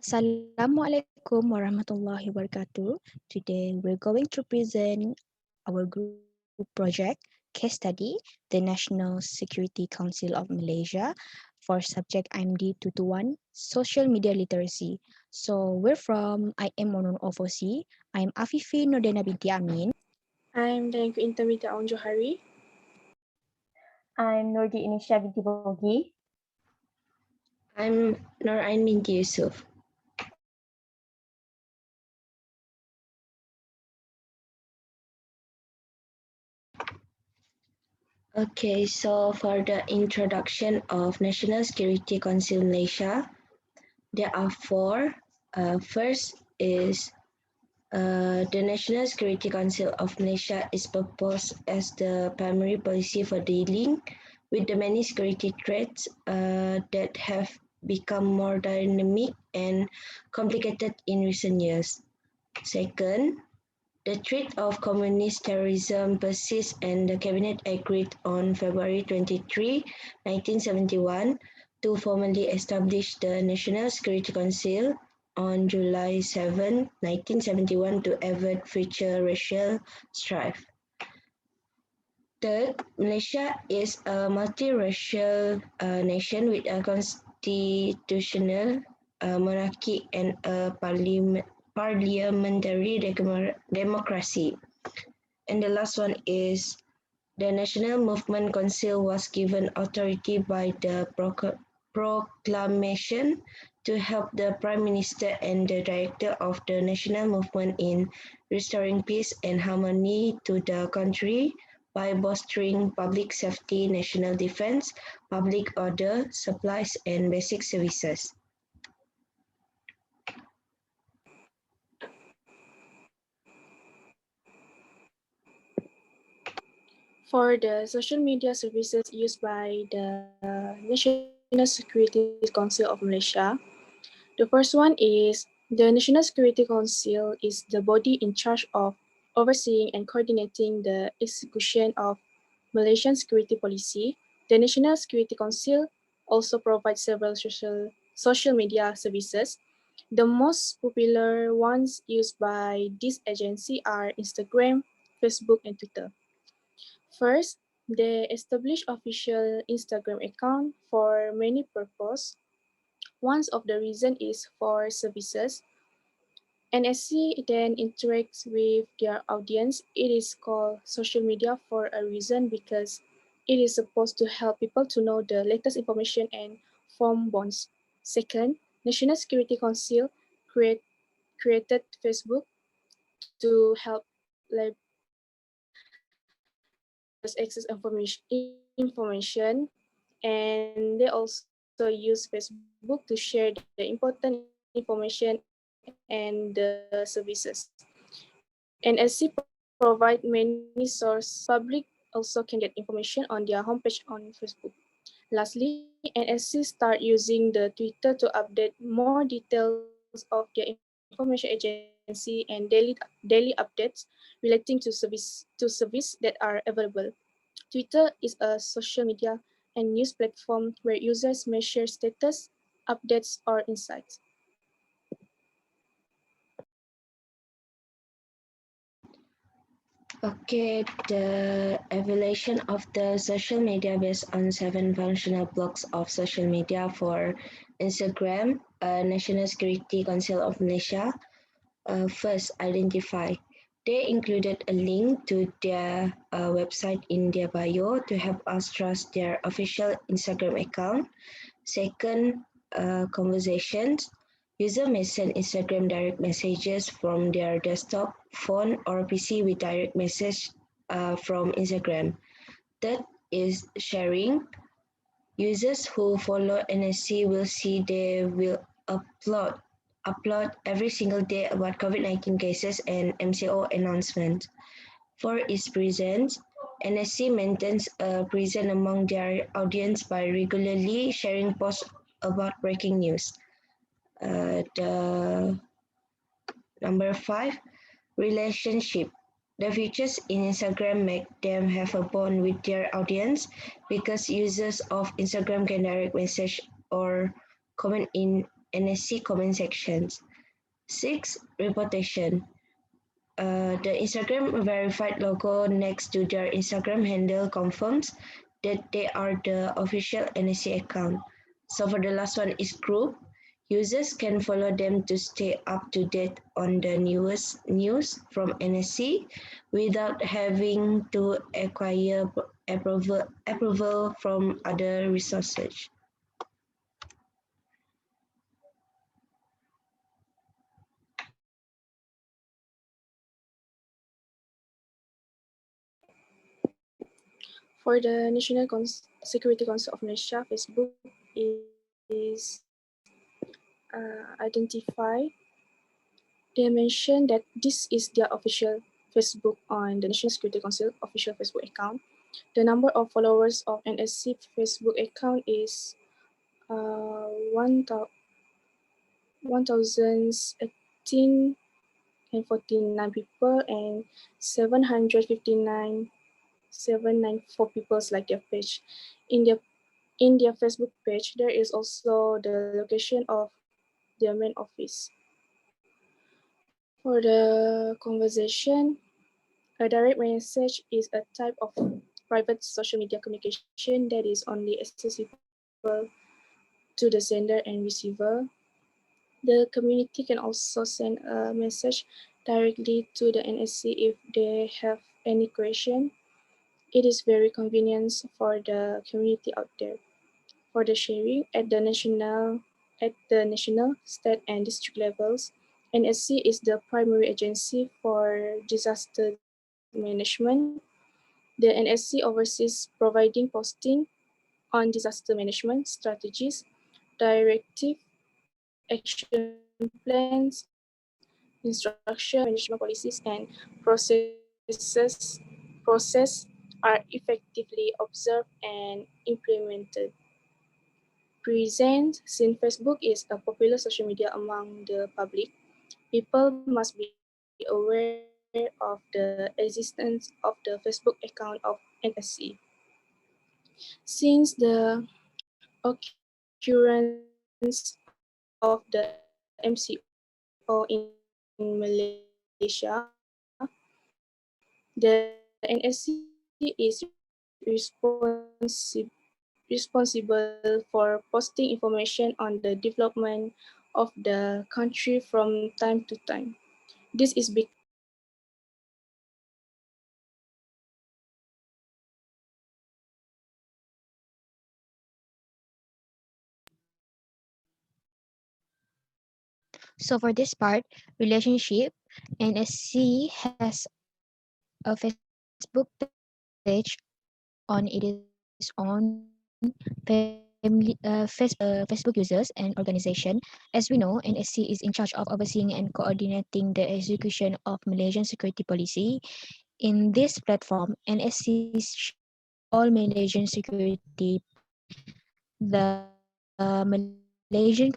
Assalamualaikum warahmatullahi wabarakatuh. Today we're going to present our group project case study, the National Security Council of Malaysia for subject IMD221 Social Media Literacy. So we're from IM Monun OVC. I'm Afifi Nordena binti Amin. I'm Dayangku Intermediate Aun Johari. I'm Nurdi Inisha binti Bogi. I'm Norain binti Yusuf. Okay, so for the introduction of National Security Council Malaysia, there are four. First is the National Security Council of Malaysia is proposed as the primary policy for dealing with the many security threats that have become more dynamic and complicated in recent years. Second, the threat of communist terrorism persists, and the Cabinet agreed on February 23, 1971 to formally establish the National Security Council on July 7, 1971 to avert future racial strife. Third, Malaysia is a multiracial nation with a constitutional monarchy and a parliamentary democracy. And the last one is the National Movement Council was given authority by the proclamation to help the Prime Minister and the Director of the National Movement in restoring peace and harmony to the country by bolstering public safety, national defense, public order, supplies, and basic services. For the social media services used by the National Security Council of Malaysia, the first one is the National Security Council is the body in charge of overseeing and coordinating the execution of Malaysian security policy. The National Security Council also provides several social media services. The most popular ones used by this agency are Instagram, Facebook, and Twitter. First, they establish official Instagram account for many purposes. One of the reason is for services. NSC then interacts with their audience. It is called social media for a reason because it is supposed to help people to know the latest information and form bonds. Second, National Security Council created Facebook to help libraries access information, and they also use Facebook to share the important information and the services. And as NSC provide many sources, public also can get information on their homepage on Facebook. Lastly, NSC start using the Twitter to update more details of their information agency and daily updates relating to service that are available. Twitter is a social media and news platform where users may share status, updates, or insights. Okay, the evaluation of the social media based on 7 functional blocks of social media for Instagram, National Security Council of Malaysia. First, identify. They included a link to their website in their bio to help us trust their official Instagram account. Second, conversations. User may send Instagram direct messages from their desktop, phone, or PC with direct message from Instagram. Third is sharing. Users who follow NSC will see they will upload every single day about COVID-19 cases and MCO announcements. Four is presence. NSC maintains a presence among their audience by regularly sharing posts about breaking news. The number 5, relationship. The features in Instagram make them have a bond with their audience because users of Instagram can direct message or comment in NSC comment sections. 6. Reputation. The Instagram verified logo next to their Instagram handle confirms that they are the official NSC account. So for the last one is group. Users can follow them to stay up to date on the newest news from NSC without having to acquire approval from other resources. For the National Security Council of Malaysia, Facebook is identified. They mentioned that this is their official Facebook on the National Security Council official Facebook account. The number of followers of NSC Facebook account is uh, 1,018 and 49 people and 759,794 people like their page. In their in their Facebook page, there is also the location of their main office. For the conversation, a direct message is a type of private social media communication that is only accessible to the sender and receiver. The community can also send a message directly to the NSC if they have any question. It is very convenient for the community out there. For the sharing at the national, state and district levels, NSC is the primary agency for disaster management. The NSC oversees providing posting on disaster management strategies, directive, action plans, instruction, management policies, and process are effectively observed and implemented. Present, since Facebook is a popular social media among the public, people must be aware of the existence of the Facebook account of NSC. Since the occurrence of the MCO in Malaysia, the NSC is responsible for posting information on the development of the country from time to time. This is because So for this part, relationship, NSC has a Facebook page on its own family, Facebook users and organization. As we know, NSC is in charge of overseeing and coordinating the execution of Malaysian security policy. In this platform, NSC shares all Malaysian security policy. The Malaysian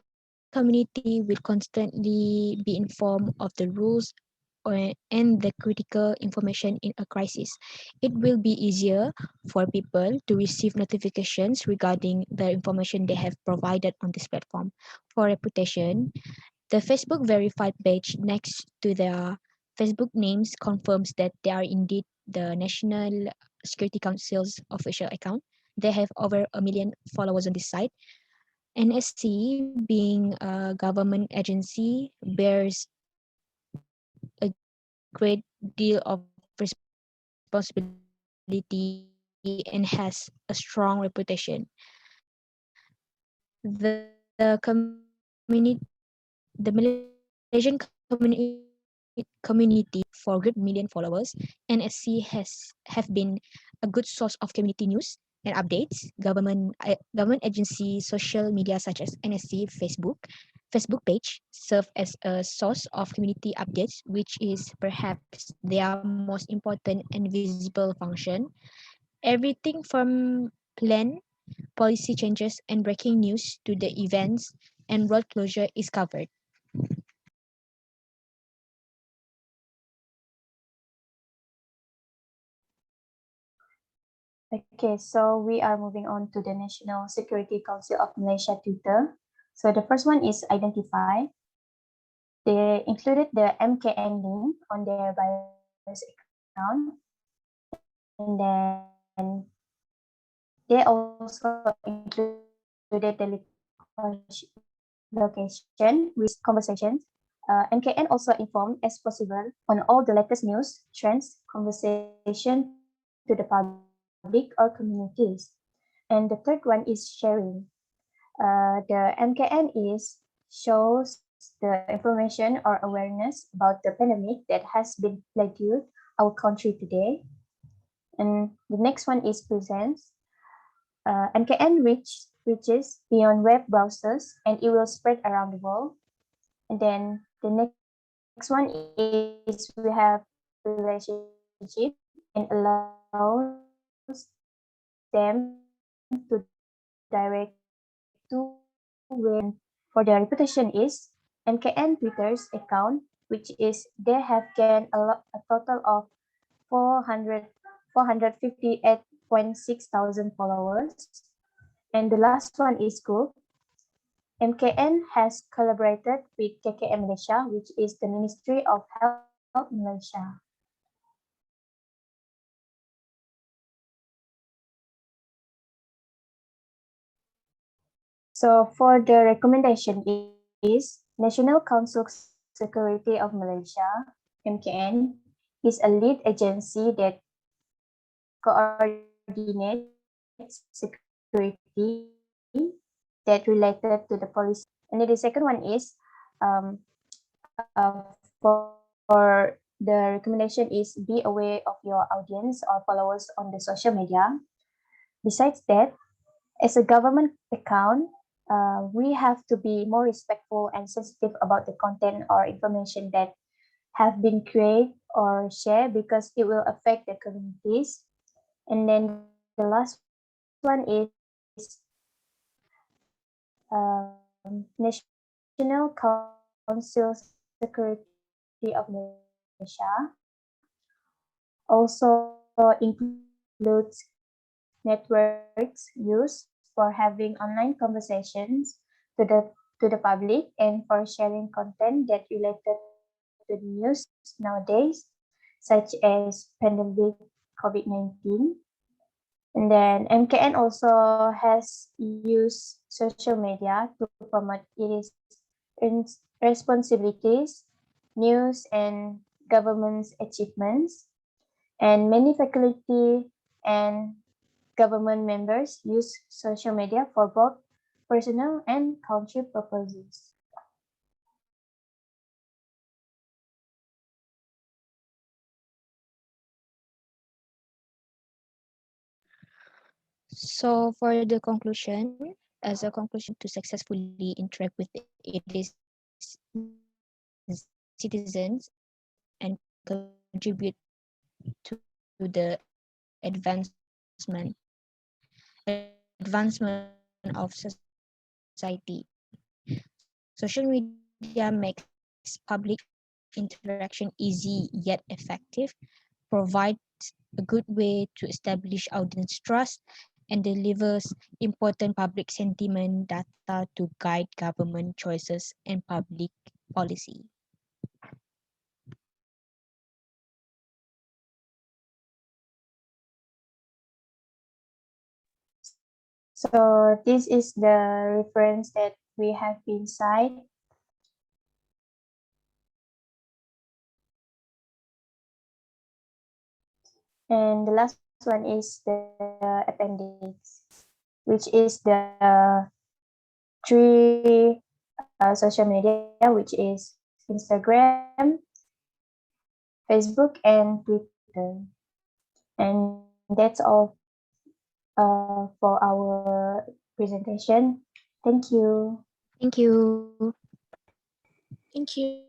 community will constantly be informed of the rules and the critical information in a crisis. It will be easier for people to receive notifications regarding the information they have provided on this platform. For reputation, the Facebook verified page next to their Facebook names confirms that they are indeed the National Security Council's official account. They have over a million followers on this site. NSC, being a government agency, bears a great deal of responsibility and has a strong reputation. The Malaysian community for good million followers, NSC have been a good source of community news and updates. Government agency social media such as NSC Facebook page serve as a source of community updates, which is perhaps their most important and visible function. Everything from plan, policy changes, and breaking news to the events and road closure is covered. Okay, so we are moving on to the National Security Council of Malaysia Twitter. So the first one is identify. They included the MKN link on their BIOS account, and then they also included the location with conversations. MKN also informed as possible on all the latest news, trends, conversation to the public or communities. And the third one is sharing. The MKN is shows the information or awareness about the pandemic that has been plagued our country today. And the next one is presence. MKN reaches beyond web browsers and it will spread around the world. And then the next one is we have relationship and allows them to direct to where and for the reputation is MKN Twitter's account, which is they have gained a total of 400, 458.6 thousand followers. And the last one is Group. MKN has collaborated with KKM Malaysia, which is the Ministry of Health Malaysia. So for the recommendation is National Council Security of Malaysia, MKN, is a lead agency that coordinates security that related to the policy. And then the second one is um, for the recommendation is be aware of your audience or followers on the social media. Besides that, as a government account, we have to be more respectful and sensitive about the content or information that have been created or shared because it will affect the communities. And then the last one is National Council Security of Malaysia also includes networks used for having online conversations to the public and for sharing content that related to the news nowadays, such as pandemic COVID-19. And then MKN also has used social media to promote its responsibilities, news, and government's achievements. And many faculty and government members use social media for both personal and country purposes. So for the conclusion, as a conclusion to successfully interact with its citizens and contribute to the advancement of society. Social media makes public interaction easy yet effective, provides a good way to establish audience trust, and delivers important public sentiment data to guide government choices and public policy. So this is the reference that we have been cite. And the last one is the appendix, which is the three social media, which is Instagram, Facebook, and Twitter. And that's all for our presentation. Thank you. Thank you. Thank you.